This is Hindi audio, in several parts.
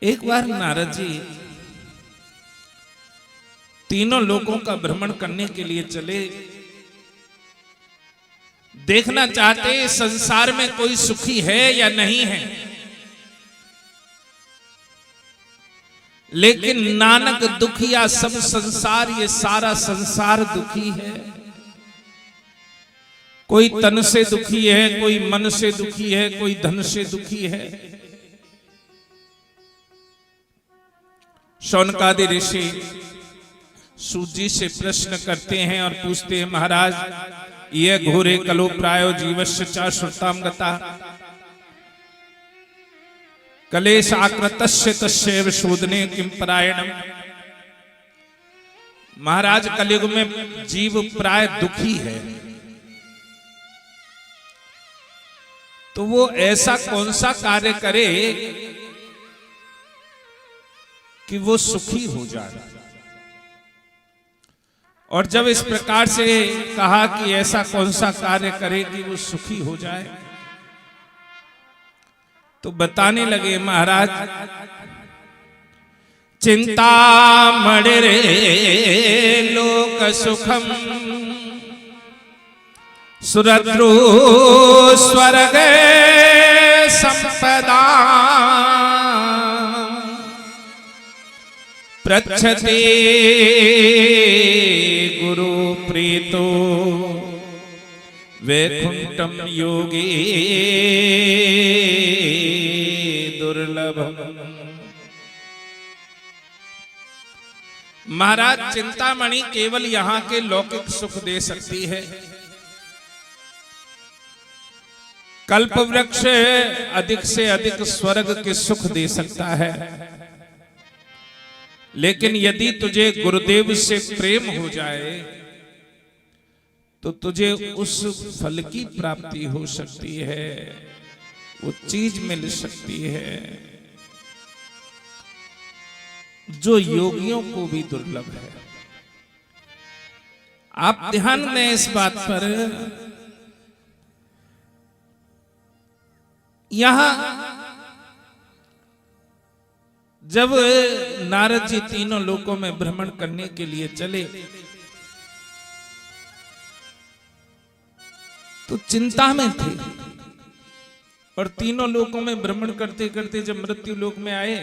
एक बार नारद जी तीनों लोकों का भ्रमण करने के लिए चले। देखना चाहते संसार में कोई सुखी है या नहीं है। लेकिन नानक दुखिया सब संसार, ये सारा संसार दुखी है। कोई तन से दुखी है, कोई मन से दुखी है, कोई धन से दुखी है। शौनकादि ऋषि सूत जी से प्रश्न करते हैं और पूछते हैं, महाराज यह घोरे कलो प्रायो जीवस्य च श्रुताम गता कलेश आकृतस्य तस्यैव शोधने किम परायणम। महाराज कलयुग में जीव प्राय दुखी है, तो वो ऐसा कौन सा कार्य करे कि वो सुखी हो जाए। और जब इस प्रकार से कहा कि ऐसा कौन सा कार्य करे कि वो सुखी हो जाए, तो बताने लगे, महाराज चिंता मणिरे लोक सुखम सुरद्रु स्वर्ग संपदा पृच्छते गुरु प्रीतो वैकुंठम योगी दुर्लभम। महाराज चिंतामणि केवल यहां के लौकिक सुख दे सकती है। कल्प वृक्ष अधिक से अधिक स्वर्ग के सुख दे सकता है। लेकिन यदि तुझे गुरुदेव से प्रेम हो जाए तो तुझे उस फल की प्राप्ति हो सकती है, वो चीज मिल सकती है जो योगियों को भी दुर्लभ है। आप ध्यान दें इस बात पर। यहां जब नारद जी तीनों लोकों में भ्रमण करने के लिए चले तो चिंता में थे, और तीनों लोकों में भ्रमण करते करते जब मृत्यु लोक में आए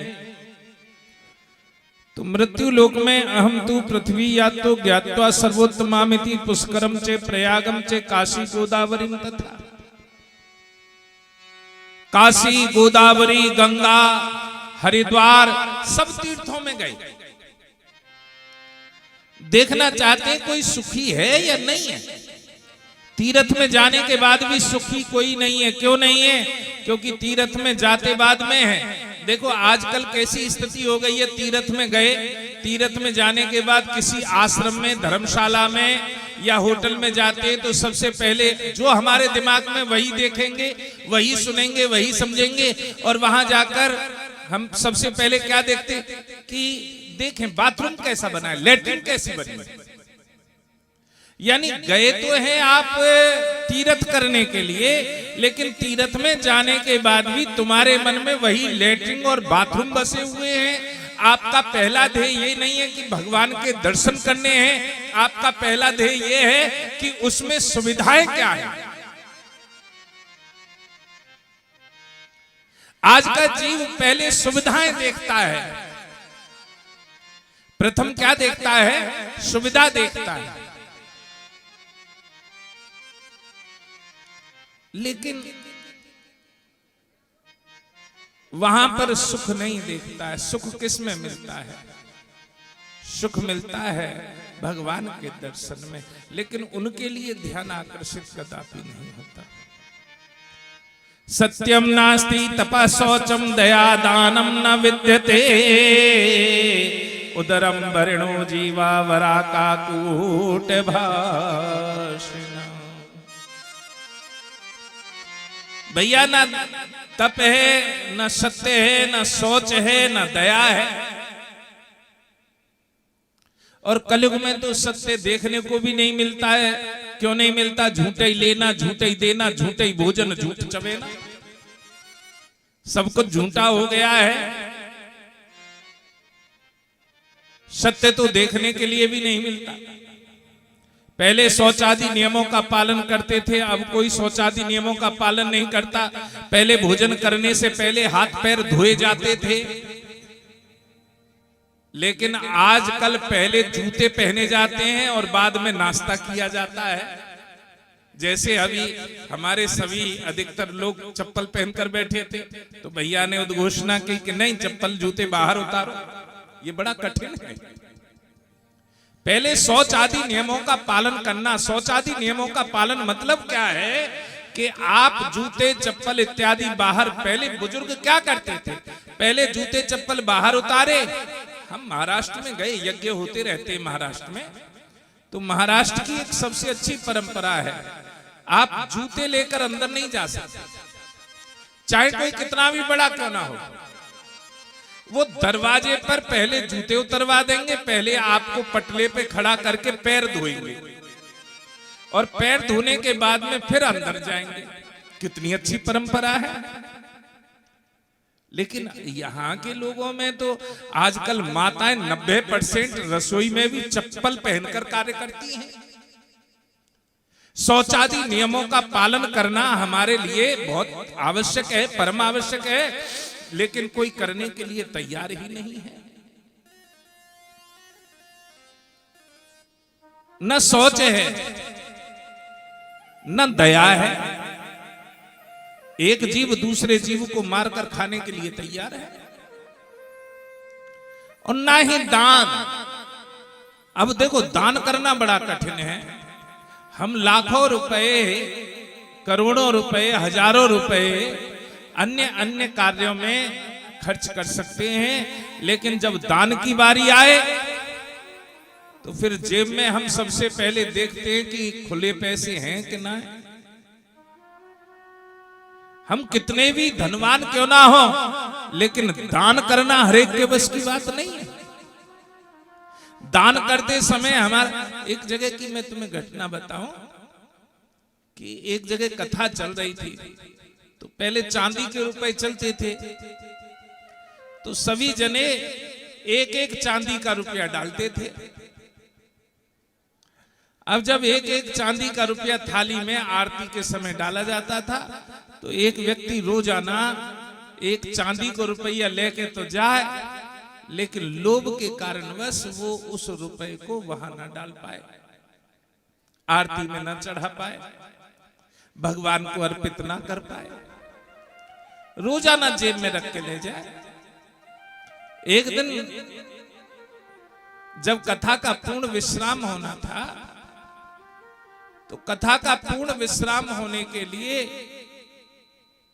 तो मृत्यु लोक में अहम तु पृथ्वी या तो ज्ञात्वा सर्वोत्तमामिति पुष्करम चे प्रयागम चे काशी गोदावरी तथा। काशी गोदावरी गंगा हरिद्वार सब तीर्थों में गए। देखना चाहते कोई सुखी है या नहीं है। तीर्थ में जाने के बाद भी सुखी कोई नहीं है। क्यों नहीं है? क्योंकि तीर्थ में जाते बाद में है। देखो आजकल कैसी स्थिति हो गई है। तीर्थ में गए, तीर्थ में जाने के बाद किसी आश्रम में, धर्मशाला में या होटल में जाते तो सबसे पहले जो हमारे दिमाग में वही देखेंगे, वही सुनेंगे, वही समझेंगे। और वहां जाकर हम सबसे पहले क्या देखते कि देखें बाथरूम कैसा बना है, लेटरिन कैसी बनी है। यानी गए तो हैं आप तीर्थ करने के लिए, लेकिन तीर्थ में जाने के बाद भी तुम्हारे मन में वही लेटरिन और बाथरूम बसे हुए हैं। आपका पहला ध्येय ये नहीं है कि भगवान के दर्शन करने हैं। आपका पहला ध्येय ये है कि उसमें सुविधाएं क्या है। आज का जीव पहले सुविधाएं देखता है। प्रथम क्या देखता है? सुविधा देखता है। लेकिन वहां पर सुख नहीं देखता है। सुख किस में मिलता है? सुख मिलता है भगवान के दर्शन में। लेकिन उनके लिए ध्यान आकर्षित कदापि नहीं होता। सत्यम नास्ति तपः शौचम दया दानम न विद्यते उदरम वरिणो जीवा वरा काकूट भाषिणा। भैया ना तप है, न सत्य है, न शौच है, न दया है। और कलयुग में तो सत्य देखने को भी नहीं मिलता है। क्यों नहीं मिलता? झूठे ही लेना, झूठे ही देना, झूठे ही भोजन, झूठ चबेना, सब कुछ झूठा हो गया है। सत्य तो देखने के लिए भी नहीं मिलता। पहले शौचादि नियमों का पालन करते थे, अब कोई शौचादि नियमों का पालन नहीं करता। पहले भोजन करने से पहले हाथ पैर धोए जाते थे, लेकिन आजकल पहले जूते पहने जाते हैं और बाद में नाश्ता किया जाता है। जैसे अभी हमारे सभी अधिकतर लोग चप्पल पहनकर बैठे थे, तो भैया ने उद्घोषणा की कि नहीं, चप्पल जूते बाहर उतारो। ये बड़ा कठिन है। पहले शौच आदि नियमों का पालन करना। शौच आदि नियमों का पालन मतलब क्या है कि आप जूते चप्पल इत्यादि बाहर, पहले बुजुर्ग क्या करते थे, पहले जूते चप्पल बाहर उतारे। हम महाराष्ट्र में गए, यज्ञ होते रहते हैं महाराष्ट्र में, तो महाराष्ट्र की एक सबसे अच्छी परंपरा है, आप जूते लेकर अंदर नहीं जा सकते, चाहे कोई कितना भी बड़ा क्यों ना हो। वो दरवाजे पर पहले जूते उतरवा देंगे, पहले आपको पटले पे खड़ा करके पैर धोएंगे और पैर धोने के बाद में फिर अंदर जाएंगे। कितनी अच्छी परंपरा है। लेकिन यहां के लोगों में तो आजकल माताएं 90% रसोई में भी चप्पल पहनकर कार्य करती हैं। शौचादि नियमों का पालन करना हमारे लिए बहुत आवश्यक है, परम आवश्यक है, लेकिन कोई करने के लिए तैयार ही नहीं है। न शौच है, न दया है। एक जीव दूसरे जीव को मारकर खाने के लिए तैयार है, और ना ही दान। अब देखो, दान करना बड़ा कठिन है। हम लाखों रुपए, करोड़ों रुपए, हजारों रुपए अन्य अन्य कार्यों में खर्च कर सकते हैं, लेकिन जब दान की बारी आए तो फिर जेब में हम सबसे पहले देखते हैं कि खुले पैसे हैं कि ना है। हम कितने भी धनवान क्यों ना हो, लेकिन दान करना हरेक के बस की बात नहीं है। दान करते समय हमारा, एक जगह की मैं तुम्हें घटना बताऊं कि एक जगह कथा चल रही थी, तो पहले चांदी के रुपए चलते थे, तो सभी जने एक एक चांदी का रुपया डालते थे। अब जब एक एक चांदी का रुपया थाली में आरती के समय डाला जाता था, तो एक व्यक्ति रोजाना एक चांदी को रुपया लेके तो जाए, लेकिन लोभ के कारणवश वो उस रुपए को वहां ना डाल पाए, आरती में ना चढ़ा पाए, भगवान को अर्पित ना कर पाए, रोजाना जेब में रख के ले जाए। एक दिन जब कथा का पूर्ण विश्राम होना था, तो कथा का पूर्ण विश्राम होने के लिए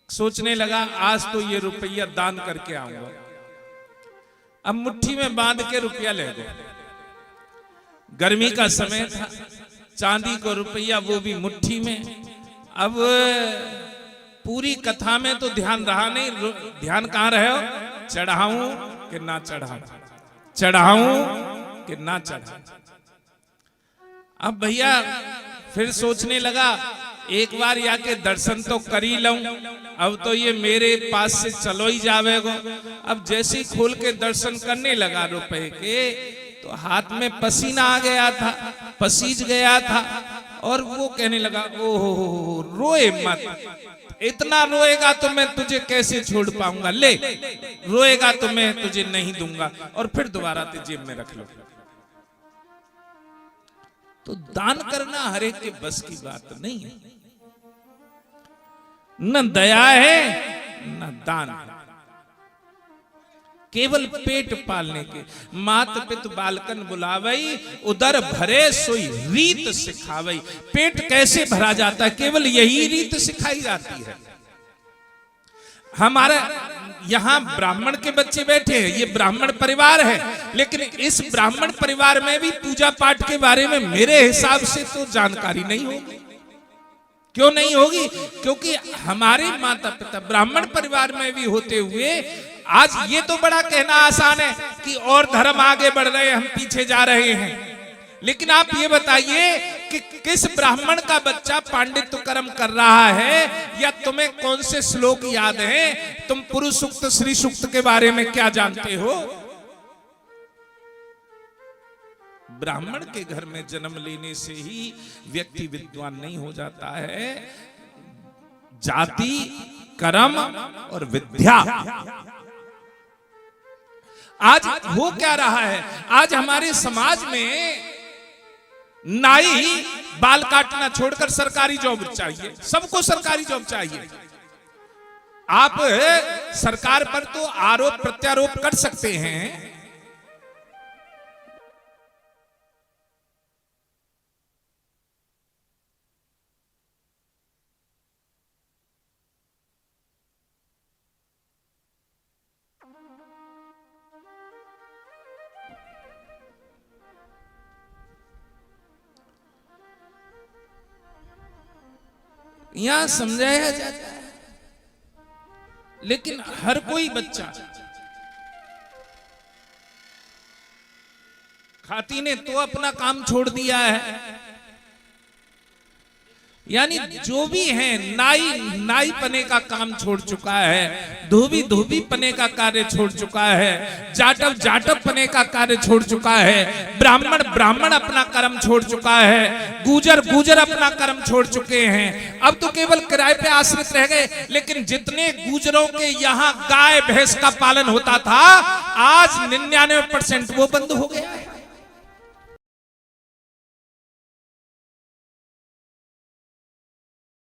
सोचने लगा, आज तो ये रुपया दान करके आऊंगा। अब मुट्ठी में बांध के रुपया ले गए। गर्मी का समय था, चांदी को रुपया, वो भी मुट्ठी में। अब पूरी कथा में तो ध्यान रहा नहीं, ध्यान कहां रहे हो, चढ़ाऊं कि ना चढ़ाऊं, चढ़ाऊं कि ना चढ़ाऊं। अब भैया फिर सोचने लगा, एक बार आके दर्शन तो कर ही लूं, अब तो ये मेरे पास से चलो ही जावेगो। अब जैसे ही खोल के दर्शन करने लगा रुपए के, तो हाथ में पसीना आ गया था, पसीज गया था, और वो कहने लगा, ओहो रोए मत, इतना रोएगा तो मैं तुझे कैसे छोड़ पाऊंगा, ले रोएगा तो मैं तुझे नहीं दूंगा, और फिर दोबारा ते जेब में रख लो। तो दान करना हर एक के बस की बात नहीं है। न दया है न दान, केवल पेट पालने के। मात पित बालकन बुलावई, उदर भरे सोई रीत सिखावई। पेट कैसे भरा जाता है, केवल यही रीत सिखाई जाती है। हमारे यहाँ ब्राह्मण के बच्चे बैठे हैं, ये ब्राह्मण परिवार है, लेकिन इस ब्राह्मण परिवार में भी पूजा पाठ के बारे में मेरे हिसाब से तो जानकारी नहीं होगी। क्यों नहीं होगी? क्योंकि हमारे माता पिता ब्राह्मण परिवार में भी होते हुए आज ये तो बड़ा कहना आसान है कि और धर्म आगे बढ़ रहे हैं, हम पीछे जा रहे हैं। लेकिन आप ये बताइए कि किस ब्राह्मण का बच्चा पांडित्य कर्म कर रहा है, या तुम्हें कौन से श्लोक याद हैं? तुम पुरुष सूक्त, श्री सूक्त के बारे में क्या जानते हो? ब्राह्मण के घर में जन्म लेने से ही व्यक्ति विद्वान नहीं हो जाता है। जाति, कर्म और विद्या। आज हो क्या रहा है, आज हमारे समाज में नाई बाल काटना छोड़कर सरकारी जॉब चाहिए, सबको सरकारी जॉब चाहिए। आप सरकार पर तो आरोप प्रत्यारोप कर सकते हैं, यहां समझाया जाता है, लेकिन हर कोई बच्चा, खाती ने तो अपना काम छोड़ दिया है, यानी जो भी है नाई पने का काम छोड़ चुका है, धोबी पने का कार्य छोड़ चुका है, जाटव पने का कार्य छोड़ चुका है, ब्राह्मण अपना कर्म छोड़ चुका है, गुजर अपना कर्म छोड़ चुके हैं। अब तो केवल किराए पे आश्रित रह गए। लेकिन जितने गुजरों के यहाँ गाय भैंस का पालन होता था, आज 99% वो बंद हो गया है।